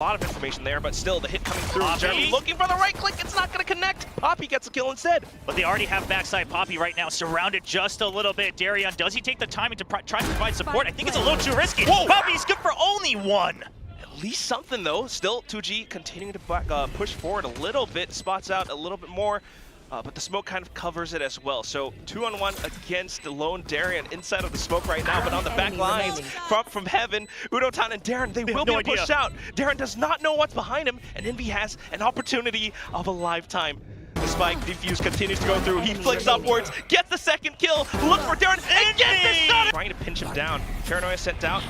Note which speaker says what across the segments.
Speaker 1: A lot of information there, but still the hit coming through.
Speaker 2: Poppy.
Speaker 1: Jeremy looking for the right click. It's not going to connect. Poppy gets a kill instead.
Speaker 2: But they already have backside Poppy right now, surrounded just a little bit. Darion, does he take the time to try to provide support? I think it's a little too risky.
Speaker 1: Whoa.
Speaker 2: Poppy's good for only one.
Speaker 1: At least something though. Still 2G continuing to push forward a little bit, spots out a little bit more. But the smoke kind of covers it as well. So 2-on-1 against the lone Darion inside of the smoke right now, but on the back lines from heaven, Udotan and Darren, they will be pushed out. Darren does not know what's behind him, and Envy has an opportunity of a lifetime. The spike defuse continues to go through. He flicks upwards, gets the second kill, look for Darren, and gets the shot! Trying to pinch him down. Paranoia sent out.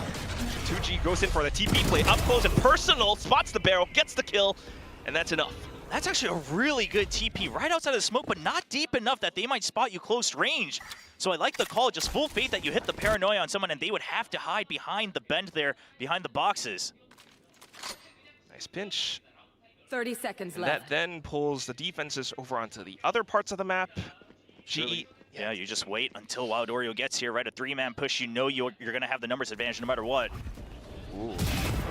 Speaker 1: 2G goes in for the TP play, up close and personal, spots the barrel, gets the kill, and that's enough.
Speaker 2: That's actually a really good TP right outside of the smoke, but not deep enough that they might spot you close range. So I like the call, just full faith that you hit the paranoia on someone and they would have to hide behind the bend there, behind the boxes.
Speaker 1: Nice pinch.
Speaker 3: 30 seconds
Speaker 1: And
Speaker 3: left.
Speaker 1: that then pulls the defenses over onto the other parts of the map.
Speaker 2: Really? Yeah, you just wait until Wild Oreo gets here, right? A three-man push, you know you're going to have the numbers advantage no matter what.
Speaker 1: Ooh.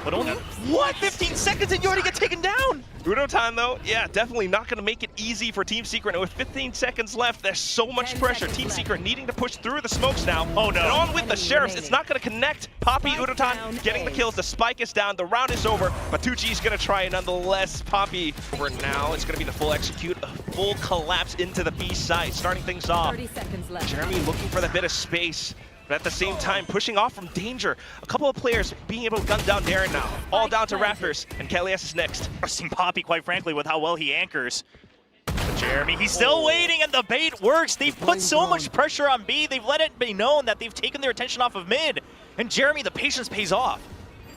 Speaker 2: But only, what? 15 seconds and you already get taken down!
Speaker 1: Udotan though, yeah, definitely not going to make it easy for Team Secret. And with 15 seconds left, there's so much pressure. Team Secret needing to push through the smokes now.
Speaker 2: Oh no.
Speaker 1: And on with the Sheriffs, it's not going to connect. Poppy, Udotan getting the kills. The spike is down, the round is over, but 2G is going to try nonetheless. Poppy over now, it's going to be the full execute, a full collapse into the B side, starting things off.
Speaker 3: 30 seconds left.
Speaker 1: Jeremy looking for that bit of space, but at the same time pushing off from danger. A couple of players being able to gun down Darren now. All down to Raptors, and Kalias is next.
Speaker 2: Trusting Poppy, quite frankly, with how well he anchors. But Jeremy, he's still waiting, and the bait works. They've put so much pressure on B. They've let it be known that they've taken their attention off of mid. And Jeremy, the patience pays off.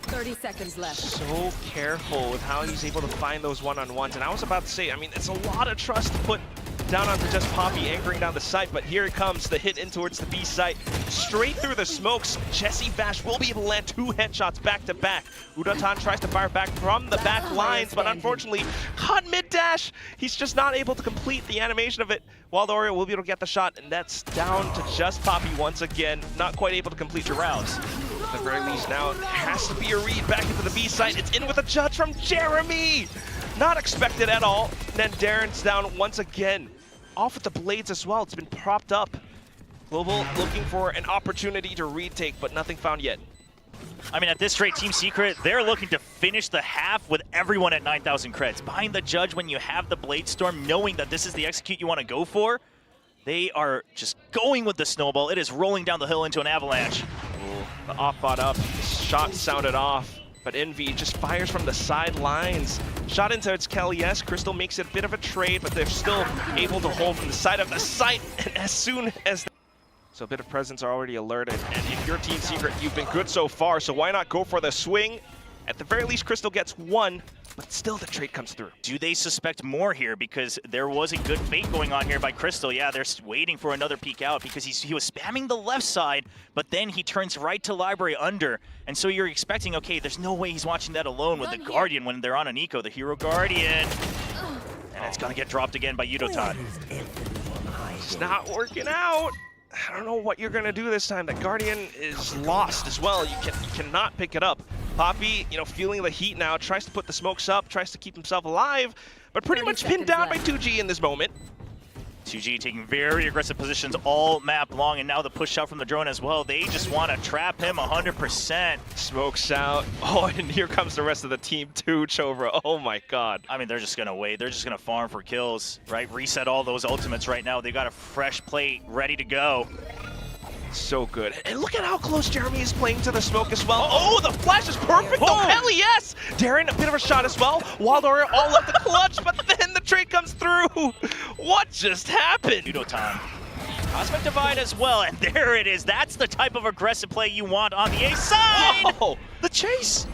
Speaker 3: 30 seconds left.
Speaker 1: So careful with how he's able to find those one-on-ones. And I was about to say, I mean, it's a lot of trust to put down onto just Poppy anchoring down the site, but here it comes, the hit in towards the B site. Straight through the smokes, Jesse Vash will be able to land 2 headshots back to back. Udotan tries to fire back from the back lines, but unfortunately, caught mid-dash. He's just not able to complete the animation of it. Wild Oreo will be able to get the shot, and that's down to just Poppy once again. Not quite able to complete the rounds. At the very least now, it has to be a read back into the B site. It's in with a judge from Jeremy. Not expected at all. And then Darren's down once again. Off with the blades as well. It's been propped up. Global looking for an opportunity to retake, but nothing found yet.
Speaker 2: I mean, at this rate, Team Secret, they're looking to finish the half with everyone at 9,000 creds. Behind the judge, when you have the Blade Storm, knowing that this is the execute you want to go for, they are just going with the snowball. It is rolling down the hill into an avalanche.
Speaker 1: Ooh, the op bot up. The shot sounded off, but Envy just fires from the sidelines. Shot into its Kalias. Crystal makes it a bit of a trade, but they're still able to hold from the side of the site. And as soon as so a bit of presence are already alerted. And if you're Team Secret, you've been good so far, so why not go for the swing? At the very least, Crystal gets 1, but still the trade comes through.
Speaker 2: Do they suspect more here? Because there was a good fake going on here by Crystal. Yeah, they're waiting for another peek out because he was spamming the left side, but then he turns right to library under. And so you're expecting, okay, there's no way he's watching that alone with the Guardian when they're on an eco, the Hero Guardian. And it's going to get dropped again by Udotan.
Speaker 1: It's not working out. I don't know what you're going to do this time. The Guardian is lost as well. You cannot pick it up. Poppy, you know, feeling the heat now, tries to put the smokes up, tries to keep himself alive, but pretty much pinned down by 2G in this moment.
Speaker 2: 2G taking very aggressive positions all map long, and now the push out from the drone as well. They just want to trap him 100%.
Speaker 1: Smokes out. Oh, and here comes the rest of the team too, Chovra. Oh my god.
Speaker 2: I mean, they're just going to wait. They're just going to farm for kills, right? Reset all those ultimates right now. They got a fresh plate ready to go.
Speaker 1: So good. And look at how close Jeremy is playing to the smoke as well. Oh, the flash is perfect. Oh, hell yes! Darren, a bit of a shot as well. Wild Oreo all left the clutch, but then the trade comes through. What just happened?
Speaker 2: Udotan. Cosmic Divide as well, and there it is. That's the type of aggressive play you want on the A side.
Speaker 1: Oh,
Speaker 2: the chase.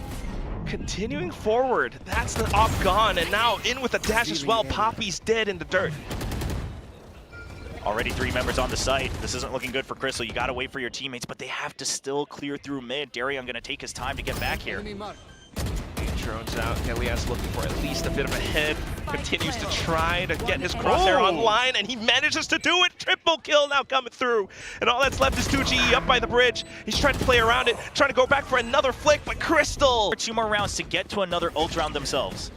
Speaker 1: Continuing forward. That's the op gone, and now in with a dash as well. Poppy's dead in the dirt.
Speaker 2: Already 3 members on the site. This isn't looking good for Crystal. You gotta wait for your teammates, but they have to still clear through mid. Darion gonna take his time to get back here.
Speaker 1: drones out. Kelias looking for at least a bit of a head. Continues to try to get his crosshair online, and he manages to do it. Triple kill now coming through. And all that's left is 2GE up by the bridge. He's trying to play around it, trying to go back for another flick, but Crystal!
Speaker 2: 2 more rounds to get to another ult round themselves.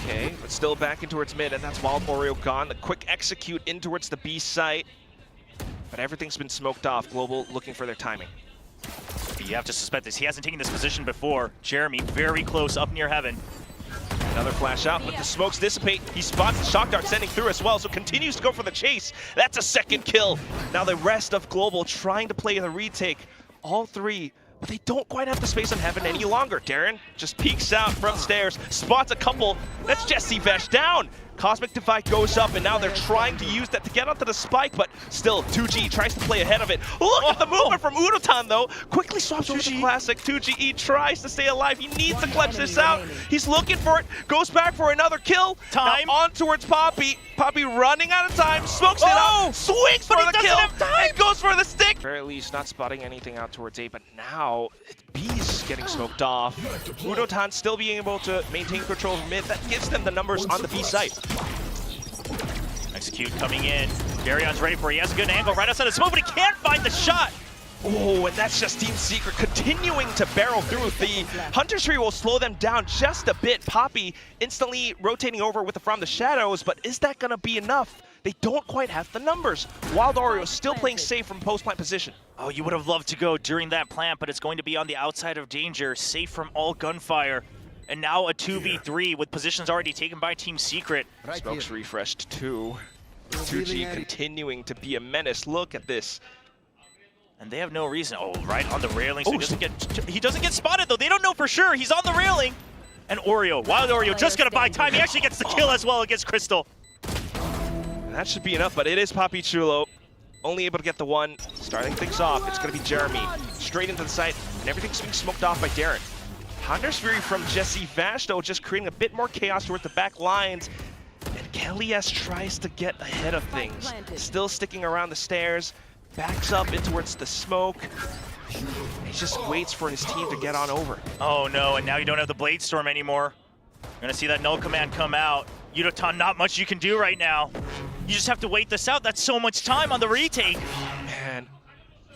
Speaker 1: Okay, but still back in towards mid, and that's Wild Oreo gone. The quick execute in towards the B site. But everything's been smoked off. Global looking for their timing.
Speaker 2: You have to suspect this. He hasn't taken this position before. Jeremy very close up near heaven.
Speaker 1: Another flash out, but the smokes dissipate. He spots the shock dart sending through as well, so continues to go for the chase. That's a second kill. Now the rest of Global trying to play the retake. All three, but they don't quite have the space on heaven any longer. Darren just peeks out from stairs, spots a couple. That's Jesse Vesh down. Cosmic Divide goes up, and now they're trying to use that to get onto the spike, but still, 2G tries to play ahead of it. Look at the movement from Udotan, though. Quickly swaps over to Classic. 2GE tries to stay alive. He needs to clutch this out. He's looking for it, goes back for another kill.
Speaker 2: Time.
Speaker 1: Now on towards Poppy. Poppy running out of time, smokes it out, swings for the kill, and goes for the stick. Or at least not spotting anything out towards A, but now B's getting smoked off. Udotan still being able to maintain control of mid. That gives them the numbers on the B site.
Speaker 2: Execute coming in. Darion's ready for it. He has a good angle right outside the smoke, but he can't find the shot.
Speaker 1: Oh, and that's just Team Secret continuing to barrel through. The Hunter's Tree will slow them down just a bit. Poppy instantly rotating over with the From the Shadows, but is that going to be enough? They don't quite have the numbers. Wild Oreo still playing safe from post-plant position.
Speaker 2: Oh, you would have loved to go during that plant, but it's going to be on the outside of danger, safe from all gunfire. And now a 2v3 with positions already taken by Team Secret.
Speaker 1: Smokes refreshed too. 2G continuing to be a menace. Look at this.
Speaker 2: And they have no reason. Oh, right on the railing. So he doesn't get spotted though. They don't know for sure. He's on the railing. And Oreo, Wild Oreo, just gonna buy time. He actually gets the kill as well against Crystal.
Speaker 1: That should be enough, but it is Poppy Chulo. Only able to get the one. Starting things off, it's gonna be Jeremy. Straight into the site, and everything's being smoked off by Darren. Hunter's Fury from Jesse Vash, though, just creating a bit more chaos towards the back lines. And Kelias tries to get ahead of things. Still sticking around the stairs, backs up in towards the smoke. He just waits for his team to get on over.
Speaker 2: Oh no, and now you don't have the Blade Storm anymore. You're gonna see that null command come out. Udotan, not much you can do right now. You just have to wait this out. That's so much time on the retake.
Speaker 1: Man,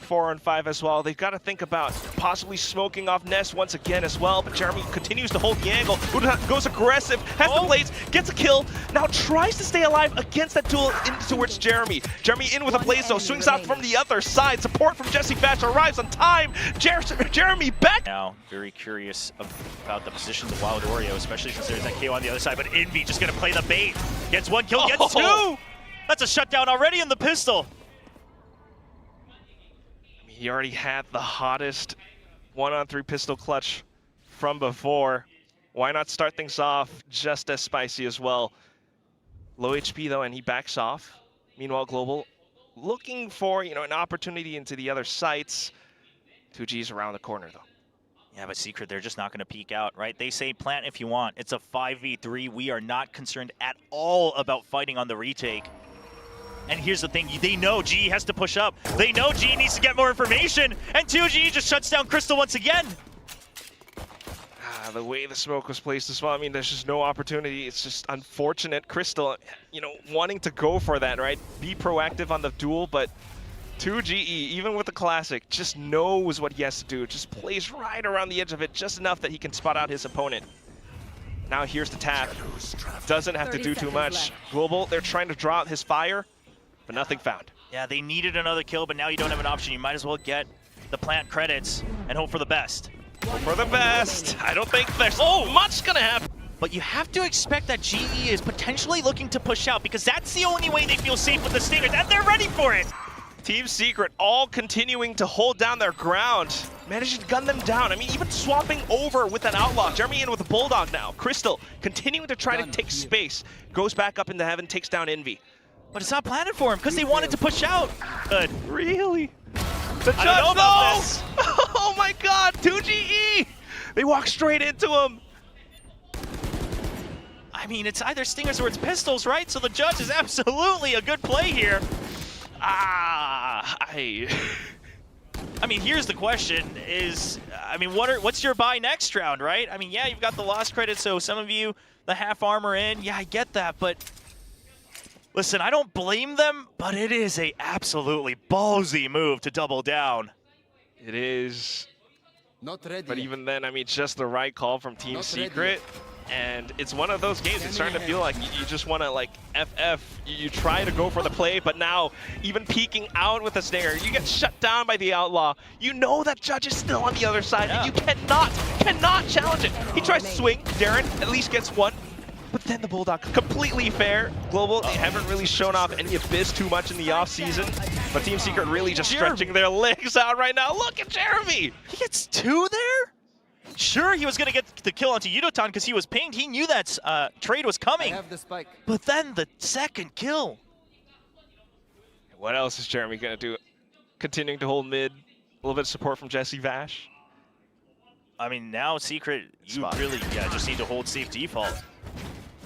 Speaker 1: 4 on 5 as well. They've got to think about possibly smoking off Nest once again as well, but Jeremy continues to hold the angle. Udotan goes aggressive, has the blades, gets a kill, now tries to stay alive against that duel in towards Jeremy. Jeremy in with a blaze though, swings out from the other side. Support from Jesse Vash arrives on time. Jeremy back.
Speaker 2: Now, very curious about the positions of Wild Oreo, especially since there's that KO on the other side, but Envy just gonna play the bait. Gets one kill, gets two! That's a shutdown already in the pistol.
Speaker 1: He already had the hottest 1-on-3 pistol clutch from before. Why not start things off just as spicy as well? Low HP though, and he backs off. Meanwhile, Global looking for, an opportunity into the other sites. 2G's around the corner though.
Speaker 2: Yeah, but Secret, they're just not going to peek out, right? They say plant if you want. It's a 5v3. We are not concerned at all about fighting on the retake. And here's the thing, they know GE has to push up. They know GE needs to get more information, and 2G just shuts down Crystal once again.
Speaker 1: The way the smoke was placed as well, there's just no opportunity. It's just unfortunate. Crystal, wanting to go for that, right? Be proactive on the duel, but 2GE, even with the Classic, just knows what he has to do. Just plays right around the edge of it, just enough that he can spot out his opponent. Now here's the tap. Doesn't have to do too much. Global, they're trying to draw out his fire, but nothing found.
Speaker 2: Yeah, they needed another kill, but now you don't have an option. You might as well get the plant credits and hope for the best.
Speaker 1: Hope for the best. I don't think there's much gonna happen.
Speaker 2: But you have to expect that GE is potentially looking to push out because that's the only way they feel safe with the Stingers, and they're ready for it.
Speaker 1: Team Secret all continuing to hold down their ground. Managing to gun them down. Even swapping over with an Outlaw. Jeremy in with a Bulldog now. Crystal continuing to try to take space. Goes back up into heaven, takes down Envy.
Speaker 2: But it's not planted for him because they wanted to push out. Good.
Speaker 1: Really? The
Speaker 2: I don't know about this.
Speaker 1: Oh my god, 2GE! They walk straight into him.
Speaker 2: It's either Stingers or it's pistols, right? So the judge is absolutely a good play here. I mean, here's the question is, I mean, what's your buy next round, right? I mean, yeah, you've got the lost credit, so some of you, the half armor in, yeah, I get that, but listen, I don't blame them, but it is a absolutely ballsy move to double down.
Speaker 1: It is.
Speaker 4: Not ready.
Speaker 1: But even then, I mean, just the right call from Team Secret. And it's one of those games, it's starting to feel like you just want to, like, FF. You try to go for the play, but now, even peeking out with a snare, you get shut down by the Outlaw. You know that Judge is still on the other side, and you cannot challenge it. He tries to swing. Darren at least gets one. But then the Bulldog, completely fair. Global, they haven't really shown off any Abyss too much in the offseason. But Team Secret really just stretching their legs out right now. Look at Jeremy!
Speaker 2: He gets 2 there? Sure, he was going to get the kill onto Yudotan because he was pinged. He knew that trade was coming.
Speaker 4: I have the spike.
Speaker 2: But then the second kill.
Speaker 1: What else is Jeremy going to do? Continuing to hold mid. A little bit of support from Jesse Vash.
Speaker 2: I mean, now Secret, you really just need to hold safe default.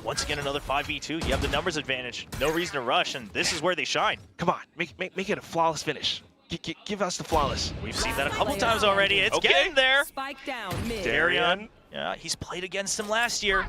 Speaker 2: Once again, another 5v2. You have the numbers advantage. No reason to rush, and this is where they shine.
Speaker 1: Come on, make it a flawless finish. Give us the flawless.
Speaker 2: We've seen that a couple times already. It's getting there.
Speaker 3: Spike down mid.
Speaker 1: Darian.
Speaker 2: Yeah, he's played against him last year.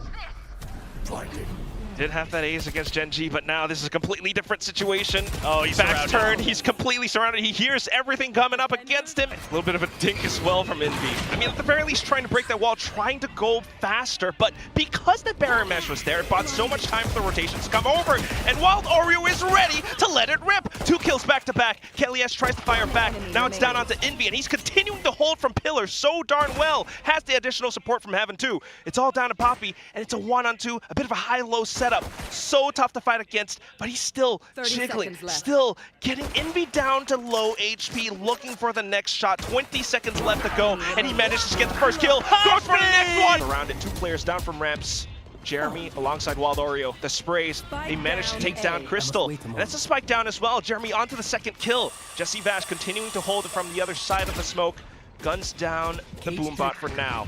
Speaker 1: Did have that ace against Gen G, but now this is a completely different situation.
Speaker 2: Oh, he's
Speaker 1: back
Speaker 2: surrounded.
Speaker 1: turn. He's completely surrounded. He hears everything coming up against him. A little bit of a dink as well from Envy. I mean, at the very least, trying to break that wall, trying to go faster, but because the barrier mesh was there, it bought so much time for the rotations to come over, and Wild Oreo is ready to let it rip. 2 kills back to back. Kelly S tries to fire back. Now it's down onto Envy, and he's continuing to hold from Pillar so darn well. Has the additional support from Heaven too. It's all down to Poppy, and it's a 1-on-2, a bit of a high-low setup. So tough to fight against, but he's still jiggling, still getting Envy down to low HP, looking for the next shot. 20 seconds left to go, and he manages to get the first kill. Goes for the next one! Around it, 2 players down from ramps. Jeremy alongside Wild Oreo. The sprays, they managed to take down Crystal. And that's a spike down as well. Jeremy onto the second kill. Jesse Vash continuing to hold it from the other side of the smoke. Guns down the Boombot for now.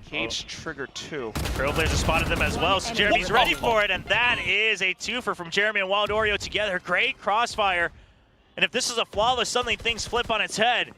Speaker 1: Cage trigger 2.
Speaker 2: Trailblazer spotted them as well, so Jeremy's ready for it, and that is a twofer from Jeremy and Wild Oreo together. Great crossfire. And if this is a flawless, suddenly things flip on its head.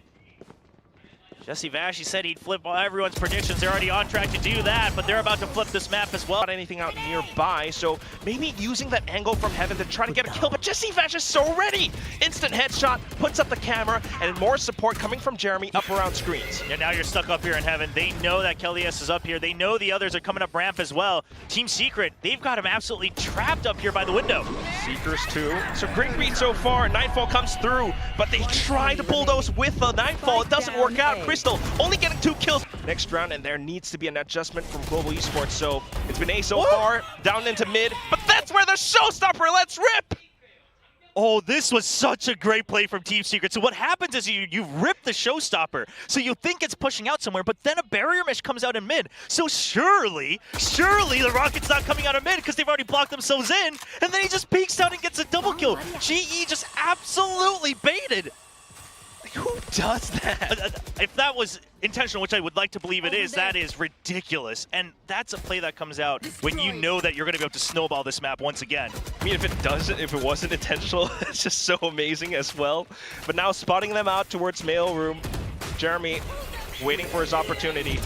Speaker 2: Jesse Vash, he said he'd flip everyone's predictions. They're already on track to do that, but they're about to flip this map as well.
Speaker 1: Not anything out nearby, so maybe using that angle from Heaven to try to get a kill, but Jesse Vash is so ready! Instant headshot, puts up the camera, and more support coming from Jeremy up around screens.
Speaker 2: Yeah, now you're stuck up here in Heaven. They know that Kelly S is up here. They know the others are coming up ramp as well. Team Secret, they've got him absolutely trapped up here by the window.
Speaker 1: Seekers 2. So great beat so far. Nightfall comes through, but they try to bulldoze with the Nightfall. It doesn't work out. Crystal only getting 2 kills next round, and there needs to be an adjustment from Global Esports. So it's been A so far, down into mid, but that's where the showstopper. Let's rip!
Speaker 2: Oh, this was such a great play from Team Secret. So what happens is you rip the showstopper. So you think it's pushing out somewhere, but then a barrier mesh comes out in mid. So surely the Rocket's not coming out of mid because they've already blocked themselves in, and then he just peeks out and gets a double kill. GE just absolutely baited.
Speaker 1: Who does that?
Speaker 2: If that was intentional, which I would like to believe it is, that is ridiculous. And that's a play that comes out when you know that you're going to be able to snowball this map once again.
Speaker 1: I mean, if it wasn't intentional, it's just so amazing as well. But now spotting them out towards mail room. Jeremy waiting for his opportunity.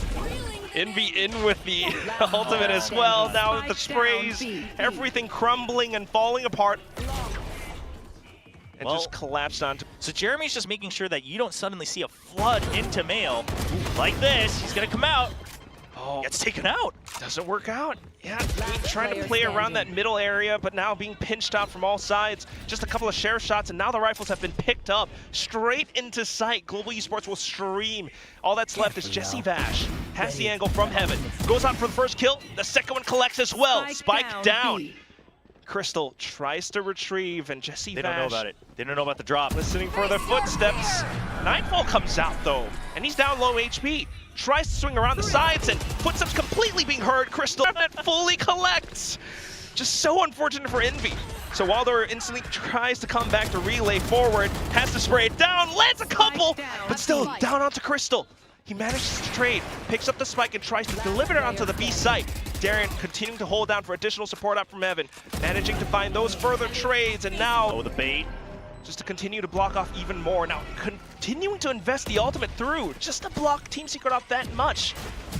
Speaker 1: Envy in with the ultimate as well. Now with the sprays, everything crumbling and falling apart. And just collapsed onto.
Speaker 2: So Jeremy's just making sure that you don't suddenly see a flood into mail like this. He's gonna come out. Oh, gets taken out.
Speaker 1: Doesn't work out. Yeah, trying to play around that middle area, but now being pinched out from all sides. Just a couple of share shots, and now the rifles have been picked up straight into sight. Global Esports will stream. All that's left is Jesse Vash. Has the angle from Heaven. Goes out for the first kill. The second one collects as well. Spike down. Crystal tries to retrieve, and Jesse Vash.
Speaker 2: They don't know about it. They don't know about the drop.
Speaker 1: Listening for their footsteps. Nightfall comes out though, and he's down low HP. Tries to swing around the sides, and footsteps completely being heard. Crystal that fully collects. Just so unfortunate for Envy. So Wilder instantly tries to come back to relay forward, has to spray it down, lands a couple, but still down onto Crystal. He manages to trade, picks up the spike, and tries to deliver it onto the B site. Darren continuing to hold down for additional support up from Evan, managing to find those further trades, and now
Speaker 2: the bait.
Speaker 1: just to continue to block off even more. Now continuing to invest the ultimate through, just to block Team Secret off that much.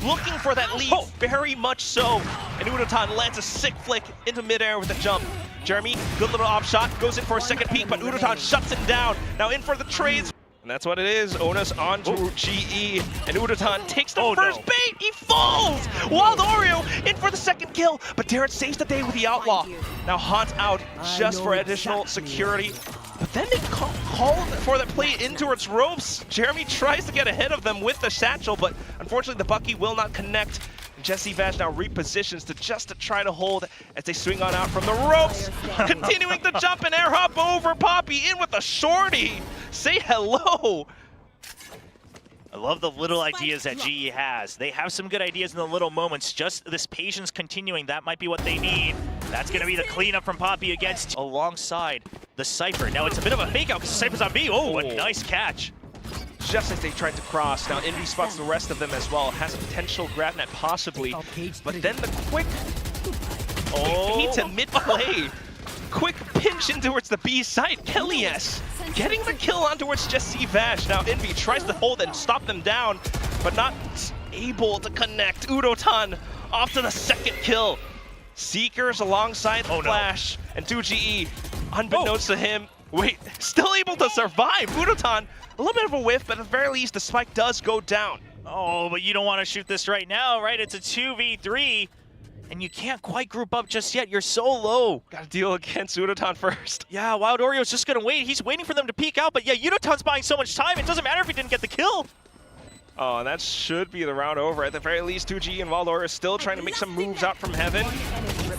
Speaker 1: Looking for that lead, very much so. And Udotan lands a sick flick into midair with a jump. Jeremy, good little off shot, goes in for a second peek, but Udotan shuts him down. Now in for the trades. And that's what it is. Onus onto GE, and Udotan takes the first bait. He falls! Wild Oreo in for the second kill, but Darren saves the day with the Outlaw. Now Haunt out just for additional security. But then they called for the play in towards ropes. Jeremy tries to get ahead of them with the satchel, but unfortunately the Bucky will not connect. Jesse Vash now repositions to try to hold as they swing on out from the ropes. Continuing to jump and air hop over Poppy in with a shorty. Say hello.
Speaker 2: I love the little ideas that GE has. They have some good ideas in the little moments. Just this patience continuing, that might be what they need. That's going to be the cleanup from Poppy against alongside the Cypher. Now it's a bit of a fake out because the Cypher's on B. Oh, a nice catch.
Speaker 1: Just as they tried to cross. Now Envy spots the rest of them as well. Has a potential grab net possibly. But then the quick bait to mid-play. Quick pinch in towards the B side. Kelly S getting the kill on towards Jesse Vash. Now Envy tries to hold and stop them down, but not able to connect. Udotan off to the second kill. Seekers alongside Flash and 2GE, unbeknownst to him, still able to survive. Udotan, a little bit of a whiff, but at the very least, the spike does go down.
Speaker 2: Oh, but you don't want to shoot this right now, right? It's a 2v3, and you can't quite group up just yet. You're so low.
Speaker 1: Got to deal against Udotan first.
Speaker 2: Yeah, Wild Oreo's just going to wait. He's waiting for them to peek out, but yeah, Udotan's buying so much time. It doesn't matter if he didn't get the kill.
Speaker 1: Oh, and that should be the round over. At the very least, 2G and Wild Oreo still trying to make some moves out from heaven.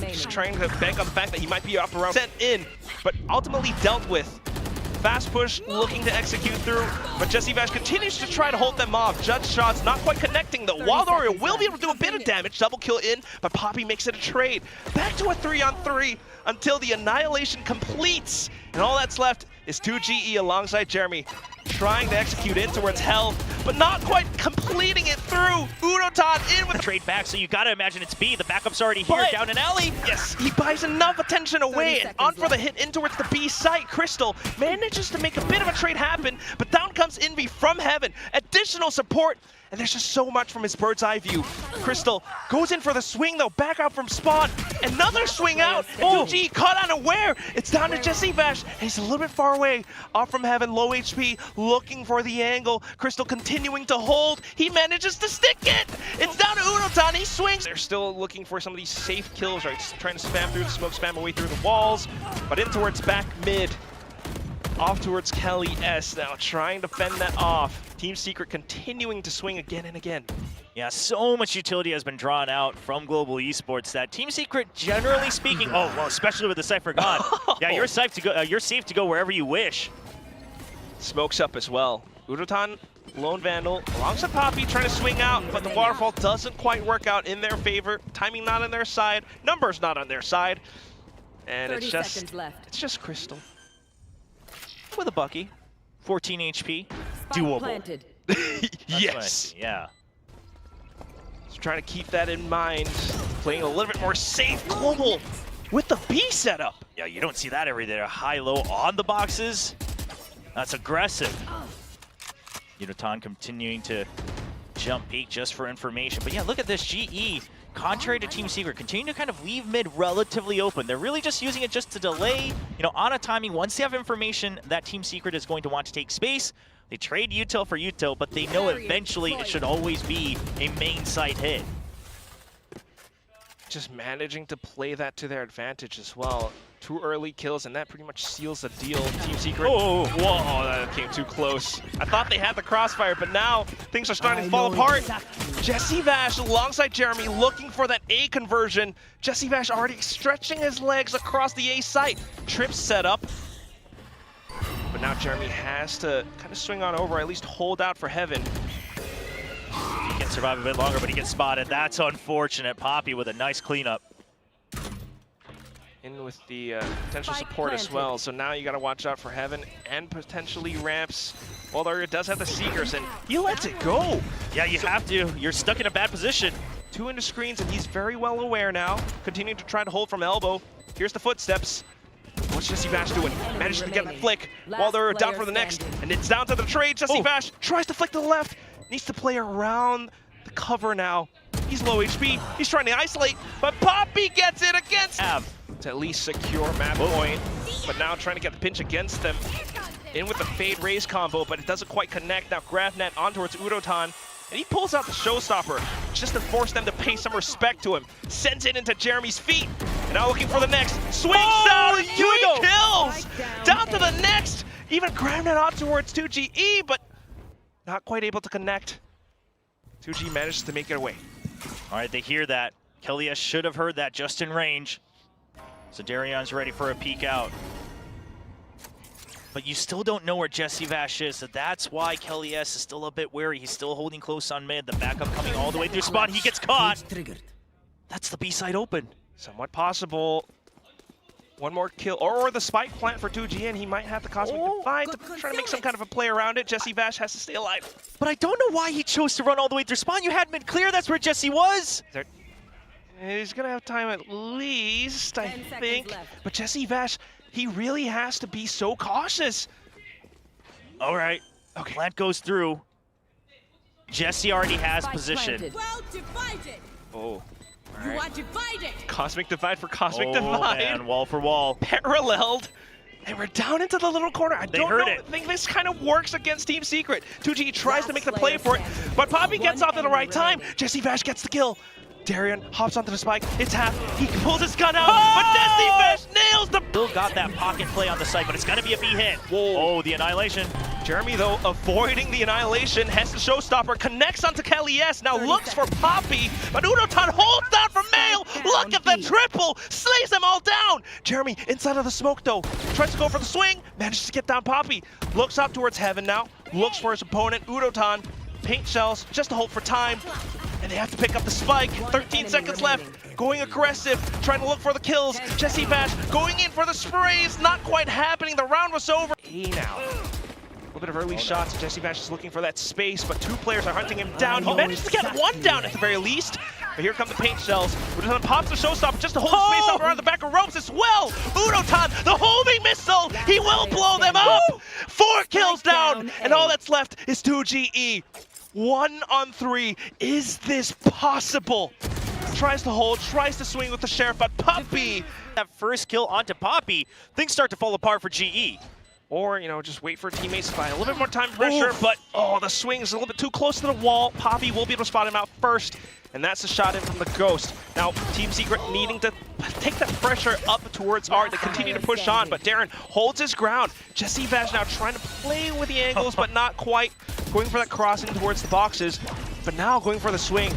Speaker 1: Just trying to bank on the fact that he might be up around sent in, but ultimately dealt with. Fast push, looking to execute through, but Jesse Vash continues to try to hold them off. Judge shots not quite connecting though. Wild Oreo will be able to do a bit of damage, double kill in, but Poppy makes it a trade. Back to a 3-on-3 until the annihilation completes. And all that's left is 2GE alongside Jeremy, trying to execute in towards Hell, but not quite completing it through. Udotan in with the
Speaker 2: trade back, so you gotta imagine it's B. The backup's already here, down in alley.
Speaker 1: Yes, he buys enough attention away, and on for the hit in towards the B site. Crystal manages to make a bit of a trade happen, but down comes Envy from heaven. Additional support, and there's just so much from his bird's eye view. Crystal goes in for the swing though, back out from spawn. Another swing out, and 2G caught unaware. It's down to Jesse Vash, and he's a little bit far away. Off from heaven, low HP, looking for the angle. Crystal continuing to hold. He manages to stick it. It's down to Udotan, he swings. They're still looking for some of these safe kills, right? Trying to spam through the smoke, spam away through the walls, but in towards back mid. Off towards Kelly S now, trying to fend that off. Team Secret continuing to swing again and again.
Speaker 2: Yeah, so much utility has been drawn out from Global Esports that Team Secret, generally speaking, oh, well, especially with the Cypher gone, yeah, you're safe to go. You're safe to go wherever you wish.
Speaker 1: Smokes up as well. Udotan, Lone Vandal, alongside Poppy, trying to swing out, but the waterfall doesn't quite work out in their favor. Timing not on their side, numbers not on their side, and it's just Crystal.
Speaker 2: With a Bucky, 14 HP, doable.
Speaker 1: Yes.
Speaker 2: Yeah.
Speaker 1: So trying to keep that in mind, playing a little bit more safe. Global with the B setup.
Speaker 2: Yeah, you don't see that every day. High-low on the boxes. That's aggressive. Udotan continuing to jump peek just for information. But yeah, look at this GE. Contrary to Team Secret, continue to kind of leave mid relatively open. They're really just using it just to delay, on a timing. Once they have information that Team Secret is going to want to take space, they trade util for util, but they know eventually it should always be a main site hit.
Speaker 1: Just managing to play that to their advantage as well. 2 early kills, and that pretty much seals the deal. Team Secret. Oh, whoa, that came too close. I thought they had the crossfire, but now things are starting to fall apart. Jesse Vash alongside Jeremy looking for that A conversion. Jesse Vash already stretching his legs across the A site. Trip set up. But now Jeremy has to kind of swing on over, at least hold out for heaven.
Speaker 2: He can survive a bit longer, but he gets spotted. That's unfortunate. Poppy with a nice cleanup.
Speaker 1: In with the potential support as well, so now you got to watch out for heaven and potentially ramps. Wild Oreo does have the Seekers, and he lets it go.
Speaker 2: Yeah, you have to. You're stuck in a bad position.
Speaker 1: 2 into screens, and he's very well aware now. Continuing to try to hold from elbow. Here's the footsteps. What's Jesse Vash doing? Manages to get the flick while they're down for the next. And it's down to the trade. Jesse Vash tries to flick to the left. Needs to play around the cover now. He's low HP. He's trying to isolate, but Poppy gets it against him to at least secure map point. But now trying to get the pinch against them. In with the Fade Raise combo, but it doesn't quite connect. Now GravNet on towards Udotan, and he pulls out the Showstopper just to force them to pay some respect to him. Sends it into Jeremy's feet, and now looking for the next. Swings down, 3 kills! Down to the next! Even GravNet on towards 2GE, but not quite able to connect. 2G manages to make it away.
Speaker 2: All right, they hear that. Kelly should have heard that just in range. So Darion's ready for a peek out. But you still don't know where Jesse Vash is, so that's why Kelly S is still a bit wary. He's still holding close on mid. The backup coming all the way through spawn. He gets caught. That's the B side open.
Speaker 1: Somewhat possible. One more kill, or the spike plant for 2G, and he might have the Cosmic Divide to try to make some kind of a play around it. Jesse Vash has to stay alive.
Speaker 2: But I don't know why he chose to run all the way through spawn. You had mid clear. That's where Jesse was.
Speaker 1: He's gonna have time at least, I think. But Jesse Vash, he really has to be so cautious.
Speaker 2: All right.
Speaker 1: Okay.
Speaker 2: Plant goes through. Jesse already has
Speaker 3: Spike
Speaker 2: position.
Speaker 3: planted.
Speaker 4: Well divided.
Speaker 1: Oh.
Speaker 4: You are divided.
Speaker 1: Cosmic Divide for Cosmic
Speaker 2: Oh,
Speaker 1: Divide.
Speaker 2: man, wall for wall.
Speaker 1: Paralleled. And we're down into the little corner. I don't
Speaker 2: heard it.
Speaker 1: think this kind of works against Team Secret. 2G tries to make the play for it, but Poppy gets off at the right time. Jesse Vash gets the kill. Darian hops onto the spike. It's half. He pulls his gun out, but Jesse Vash nails the...
Speaker 2: Still got that pocket play on the site, but it's going to be a B hit.
Speaker 1: Whoa.
Speaker 2: Oh, the Annihilation.
Speaker 1: Jeremy, though, avoiding the Annihilation, has the Showstopper, connects onto Kelly S, now looks for Poppy, but Udotan holds down for Mail. Look at the triple, slays them all down. Jeremy, inside of the smoke, though, tries to go for the swing, manages to get down Poppy, looks up towards heaven now, looks for his opponent, Udotan, paint shells, just to hold for time, and they have to pick up the spike. 13 seconds left, going aggressive, trying to look for the kills. Jesse Vash going in for the sprays, not quite happening, the round was over. Hey now. A little bit of early shots. Jesse Vash is looking for that space, but two players are hunting him down. He manages to get one down at the very least. But here come the paint shells. Udotan pops the Showstopper just to hold the space up around the back of ropes as well. Udotan, the homing missile, he will blow them up. 4 kills down, and all that's left is 2GE. 1 on 3. Is this possible? Tries to hold, tries to swing with the Sheriff, but Poppy.
Speaker 2: That first kill onto Poppy, things start to fall apart for GE.
Speaker 1: Or, you know, just wait for teammates to find a little bit more time pressure, but oh, the swing is a little bit too close to the wall. Poppy will be able to spot him out first, and that's the shot in from the Ghost. Now, Team Secret needing to take that pressure up towards Art to continue to push on, but Darren holds his ground. Jesse Vash now trying to play with the angles, but not quite. Going for that crossing towards the boxes, but now going for the swing.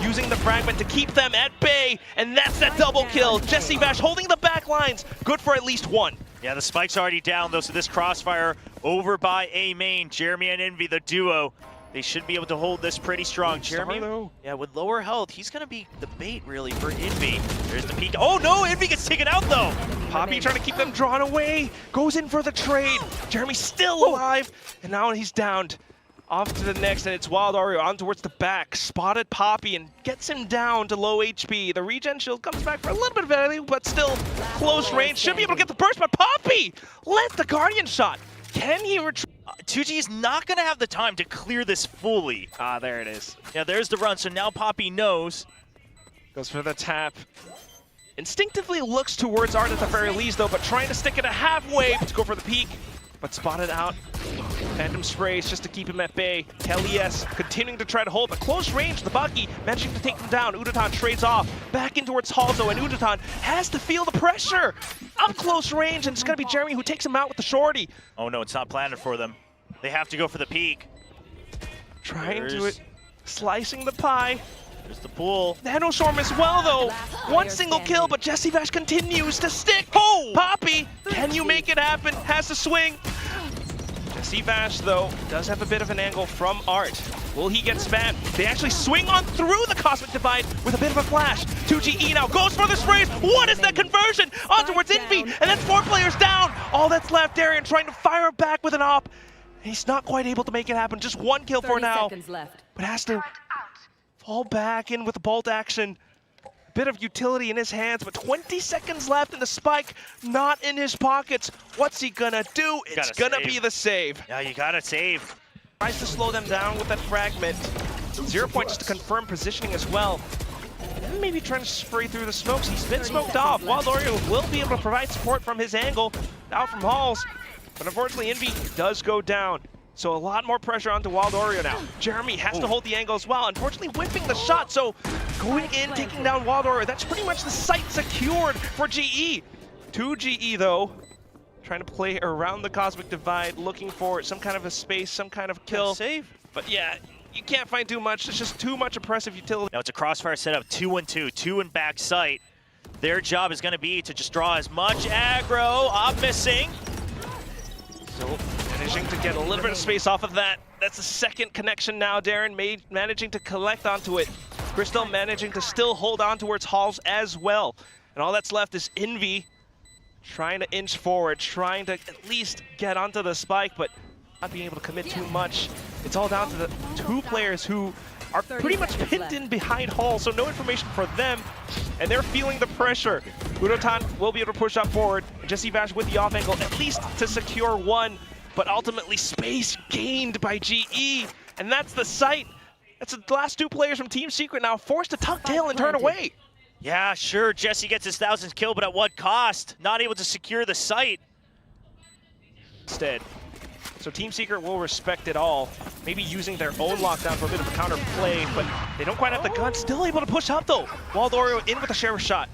Speaker 1: Using the fragment to keep them at bay, and that's that double kill. Jesse Vash holding the back lines, good for at least 1.
Speaker 2: Yeah, the spike's already down though, so this crossfire over by A main. Jeremy and Envy, the duo, they should be able to hold this pretty strong. Jeremy, yeah, with lower health, he's gonna be the bait really for Envy. There's the peek. Oh no, Envy gets taken out though.
Speaker 1: Poppy trying to keep them drawn away, goes in for the trade. Jeremy's still alive, and now he's downed. Off to the next, and it's Wild Oreo on towards the back. Spotted Poppy and gets him down to low HP. The regen shield comes back for a little bit of value, but still close range. Should be able to get the burst, but Poppy let the Guardian shot. Can he retrieve?
Speaker 2: 2G is not going to have the time to clear this fully.
Speaker 1: Ah, there it is.
Speaker 2: Yeah, there's the run, so now Poppy knows.
Speaker 1: Goes for the tap. Instinctively looks towards Art at the very least, though, but trying to stick it a halfway to go for the peak. But spotted out. Phantom sprays just to keep him at bay. Kelly S continuing to try to hold, but close range. The Bucky managing to take him down. Udotan trades off. Back in towards Halzo, and Udotan has to feel the pressure. Up close range, and it's going to be Jeremy who takes him out with the shorty.
Speaker 2: Oh no, it's not planted for them. They have to go for the peak.
Speaker 1: Trying to slicing the pie.
Speaker 2: There's the pool.
Speaker 1: Nanostorm as well, though. One single kill, but Jesse Vash continues to stick. Oh! Poppy, can you make it happen? Has to swing. Jesse Vash, though, does have a bit of an angle from Art. Will he get spammed? They actually swing on through the Cosmic Divide with a bit of a flash. 2GE now goes for the sprays. What is that conversion? On towards Envy, and that's 4 players down. All that's left, Darian trying to fire back with an op. He's not quite able to make it happen. Just 1 kill for now.
Speaker 3: Left.
Speaker 1: But has to fall back in with the bolt action. bit of utility in his hands, but 20 seconds left and the spike not in his pockets. What's he gonna do? It's gonna be the save.
Speaker 2: Yeah, you gotta save.
Speaker 1: Tries to slow them down with that fragment. 0 point just to confirm positioning as well. And maybe trying to spray through the smokes. He's been smoked off. Wild Oreo will be able to provide support from his angle out from Halls. But unfortunately, Envy does go down. So a lot more pressure onto Wild Oreo now. Jeremy has to hold the angle as well. Unfortunately, whipping the shot. So going in, taking down Wild Oreo. That's pretty much the site secured for GE. 2 GE though. Trying to play around the Cosmic Divide, looking for some kind of a space, some kind of kill.
Speaker 2: Save.
Speaker 1: But yeah, you can't find too much. It's just too much oppressive utility.
Speaker 2: Now it's a crossfire setup, 2-1-2, 2 in back sight. Their job is going to be to just draw as much aggro. Op missing.
Speaker 1: So managing to get a little bit of space off of that. That's the second connection now. Darren managing to collect onto it. Crystal managing to still hold on towards Halls as well. And all that's left is Envy trying to inch forward, trying to at least get onto the spike, but not being able to commit too much. It's all down to the 2 players who are pretty much pinned in behind Hall, so no information for them, and they're feeling the pressure. Udotan will be able to push up forward, and Jesse Vash with the off angle, at least to secure 1, but ultimately space gained by GE, and that's the site. That's the last 2 players from Team Secret now forced to tuck tail and turn away.
Speaker 2: Yeah, sure, Jesse gets his 1000th kill, but at what cost? Not able to secure the site.
Speaker 1: Instead. So Team Secret will respect it all. Maybe using their own lockdown for a bit of a counter play, but they don't quite have the gun. Still able to push up though. Wild Oreo in with a sheriff shot.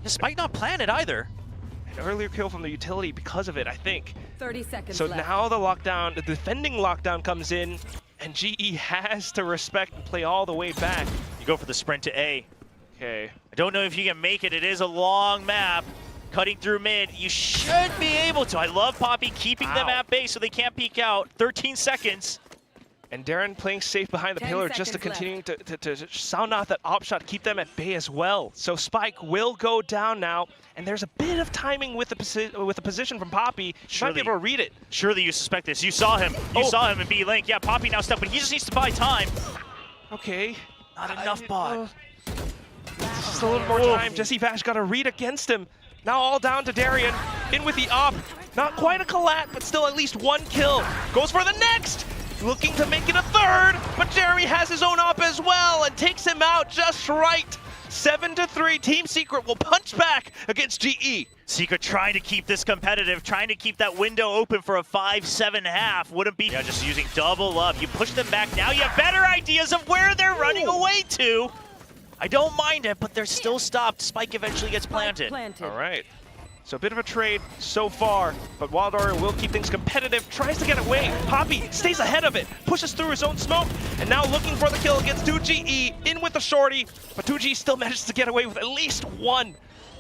Speaker 2: This might not plan it either.
Speaker 1: An earlier kill from the utility because of it, I think.
Speaker 3: 30 seconds
Speaker 1: So
Speaker 3: left.
Speaker 1: now the lockdown, the defending lockdown comes in, and GE has to respect and play all the way back.
Speaker 2: You go for the sprint to A.
Speaker 1: Okay.
Speaker 2: I don't know if you can make it. It is a long map. Cutting through mid, you should be able to. I love Poppy keeping them at base so they can't peek out. 13 seconds.
Speaker 1: And Darren playing safe behind the pillar just to continue to sound off that op shot, keep them at bay as well. So Spike will go down now, and there's a bit of timing with the position from Poppy. She might be able to read it.
Speaker 2: Surely you suspect this. You saw him. You saw him in B link. Yeah, Poppy now stuck, but he just needs to buy time.
Speaker 1: Okay.
Speaker 2: Not enough bot.
Speaker 1: Just a little more time. Jesse Vash got a read against him. Now all down to Darian, in with the op. Not quite a collat, but still at least 1 kill. Goes for the next, looking to make it a 3rd, but Jeremy has his own op as well and takes him out just right. 7-3, Team Secret will punch back against GE.
Speaker 2: Secret trying to keep this competitive, trying to keep that window open for a 5-7 half. Wouldn't be just using double up. You push them back, now you have better ideas of where they're running away to. I don't mind it, but they're still stopped. Spike eventually gets planted.
Speaker 1: All right. So a bit of a trade so far, but Wild Oreo will keep things competitive, tries to get away. Poppy stays ahead of it, pushes through his own smoke, and now looking for the kill against 2GE, in with the shorty, but 2G still manages to get away with at least 1.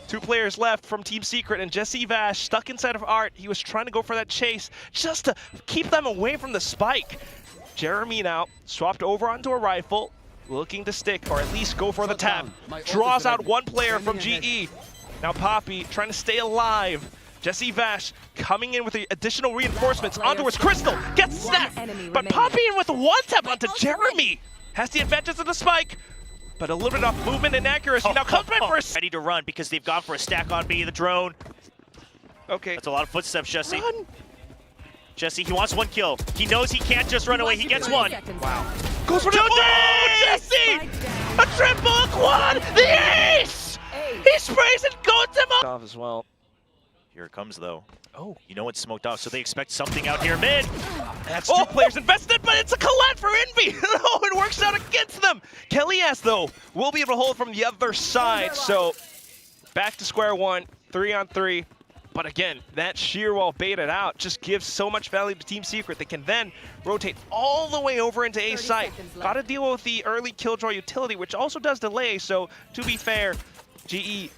Speaker 1: 2 players left from Team Secret, and Jesse Vash stuck inside of Art. He was trying to go for that chase just to keep them away from the spike. Jeremy now swapped over onto a rifle, looking to stick, or at least go for the tap. Draws out 1 player from GE. Now Poppy trying to stay alive. Jesse Vash coming in with the additional reinforcements onto his Crystal. Gets snapped, but Poppy in with a 1-tap onto Jeremy. Has the advantage of the spike, but a little bit off movement and accuracy. Now comes back for a...
Speaker 2: Ready to run because they've gone for a stack on B, the drone.
Speaker 1: Okay.
Speaker 2: That's a lot of footsteps, Jesse.
Speaker 1: Run.
Speaker 2: Jesse, he wants 1 kill. He knows he can't just run away. He gets 1.
Speaker 1: Wow. Goes for the... Oh, Jesse! A triple quad! The ace! He sprays and goes him off as well.
Speaker 2: Here it comes, though.
Speaker 1: Oh.
Speaker 2: You know it's smoked off, so they expect something out here mid.
Speaker 1: That's 2 players invested, but it's a collat for Envy. No, it works out against them. Kellyas, though, will be able to hold from the other side. So back to square 1, 3-on-3. But again, that sheer wall baited out just gives so much value to Team Secret. They can then rotate all the way over into A site. Got to deal with the early killjoy utility, which also does delay. So to be fair, GE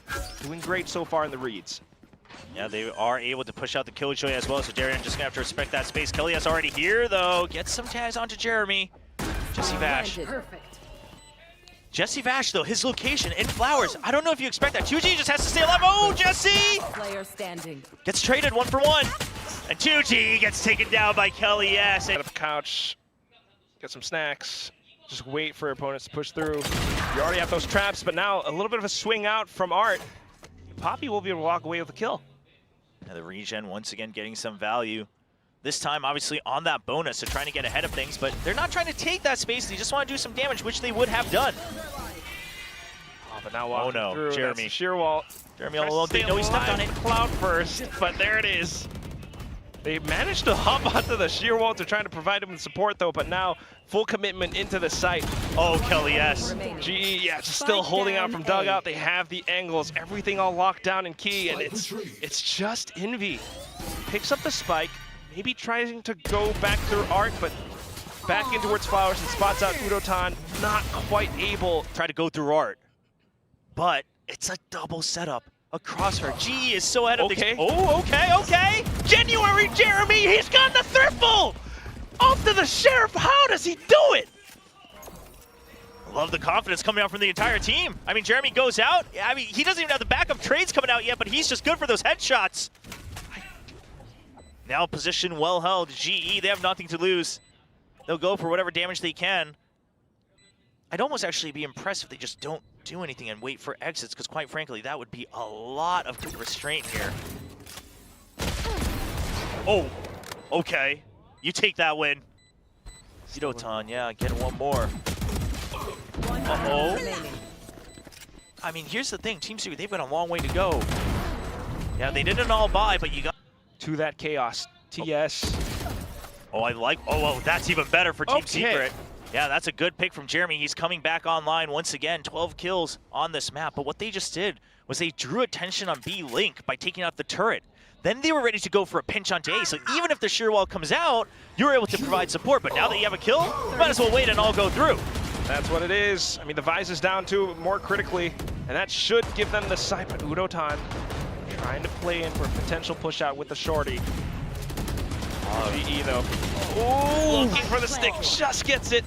Speaker 1: doing great so far in the reads.
Speaker 2: Yeah, they are able to push out the killjoy as well, so Darren just gonna have to respect that space. Kellyas already here, though. Gets some ties onto Jeremy. Jesse Vash.
Speaker 3: Perfect.
Speaker 2: Jesse Vash, though, his location in Flowers. I don't know if you expect that. 2G just has to stay alive. Oh, Jesse!
Speaker 3: Player standing.
Speaker 2: Gets traded 1 for 1. And 2G gets taken down by Kellyas.
Speaker 1: Out of the couch, get some snacks. Just wait for opponents to push through. You already have those traps, but now a little bit of a swing out from Art. Poppy will be able to walk away with the kill.
Speaker 2: And the regen once again getting some value. This time, obviously, on that bonus, so trying to get ahead of things, but they're not trying to take that space. They just want to do some damage, which they would have done.
Speaker 1: Oh, but now walking through,
Speaker 2: Jeremy.
Speaker 1: that's sheer wall.
Speaker 2: Jeremy all alone. They know he stepped on it.
Speaker 1: Cloud first, but there it is. They managed to hop onto the sheer wall to try to provide him with support, though, but now full commitment into the site.
Speaker 2: Oh, Kelly, yes.
Speaker 1: GE, yeah, just still holding out from dugout. They have the angles, everything all locked down and key, and it's just Envy. Picks up the spike, maybe trying to go back through Art, but back in towards Flowers and spots out Udotan, not quite able.
Speaker 2: Try to go through Art, but it's a double setup across her. GE is so ahead of things. Oh, okay.
Speaker 1: January Jeremy, he's got the thriffle! Off to the Sheriff, how does he do it?
Speaker 2: Love the confidence coming out from the entire team. I mean, Jeremy goes out. I mean, he doesn't even have the backup trades coming out yet, but he's just good for those headshots. Now position well held. GE, they have nothing to lose. They'll go for whatever damage they can. I'd almost actually be impressed if they just don't do anything and wait for exits, because quite frankly, that would be a lot of restraint here. Oh, okay. You take that win. Udotan, yeah, get one more. Uh-oh. I mean, here's the thing. Team Secret, they've got a long way to go. Yeah, they didn't all buy, but you got...
Speaker 1: To that chaos. TS.
Speaker 2: Oh, I like... Oh, that's even better for Team Secret. Yeah, that's a good pick from Jeremy. He's coming back online once again. 12 kills on this map. But what they just did was they drew attention on B-Link by taking out the turret. Then they were ready to go for a pinch onto A. So even if the sheer wall comes out, you were able to provide support. But now that you have a kill, might as well wait and all go through.
Speaker 1: That's what it is. I mean, the Vise is down too, more critically, and that should give them the sight. But Udotan trying to play in for a potential push out with the shorty. GE though. Oh, looking for the stick, just gets it.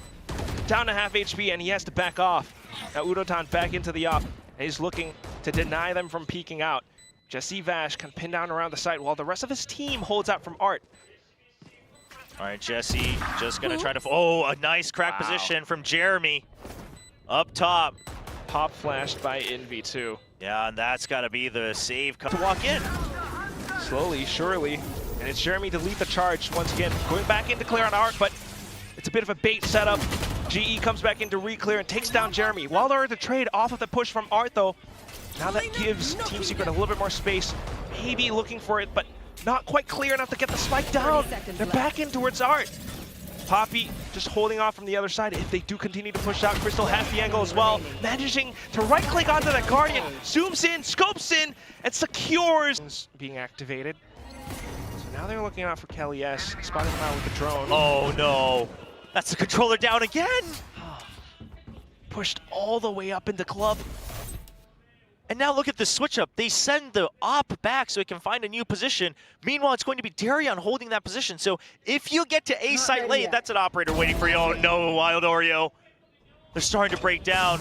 Speaker 1: Down to half HP, and he has to back off. Now Udotan back into the op, and he's looking to deny them from peeking out. Jesse Vash can pin down around the site while the rest of his team holds out from Art.
Speaker 2: All right, Jesse just gonna try to, oh, a nice crack position from Jeremy up top.
Speaker 1: Pop flashed by Envy too.
Speaker 2: Yeah, and that's gotta be the save to walk in.
Speaker 1: Slowly, surely, and it's Jeremy to lead the charge once again. Going back in to clear on Art, but it's a bit of a bait setup. GE comes back in to re-clear and takes down Jeremy. While they're at the trade off of the push from Art though, now that gives Team Secret a little bit more space. Maybe looking for it, but not quite clear enough to get the spike down. They're back in towards Art. Poppy just holding off from the other side. If they do continue to push out, Crystal has the angle as well. Managing to right-click onto that Guardian. Zooms in, scopes in, and secures. Being activated. So now they're looking out for Kelly S. Spotting him out with the drone.
Speaker 2: Oh no. That's the controller down again.
Speaker 1: Pushed all the way up into club.
Speaker 2: And now look at the switch up. They send the op back so it can find a new position. Meanwhile, it's going to be Darion holding that position. So if you get to A site late, that's an operator waiting for you. Oh no, Wild Oreo. They're starting to break down.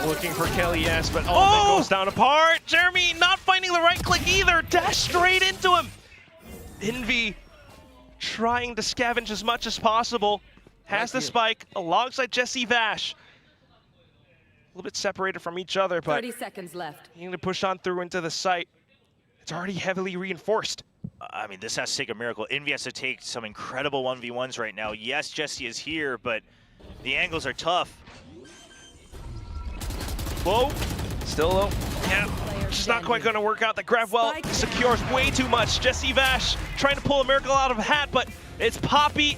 Speaker 1: Looking for Kelly S, but that goes down apart. Jeremy not finding the right click either. Dash straight into him. Envy trying to scavenge as much as possible. Has the spike alongside Jesse Vash. A little bit separated from each other, but
Speaker 3: 30 seconds left.
Speaker 1: You need to push on through into the site. It's already heavily reinforced.
Speaker 2: I mean, this has to take a miracle. Envy has to take some incredible 1v1s right now. Yes, Jesse is here, but the angles are tough.
Speaker 1: Whoa, still low. Yeah, just not quite going to work out. The grab well secures way too much. Jesse Vash trying to pull a miracle out of a hat, but it's Poppy.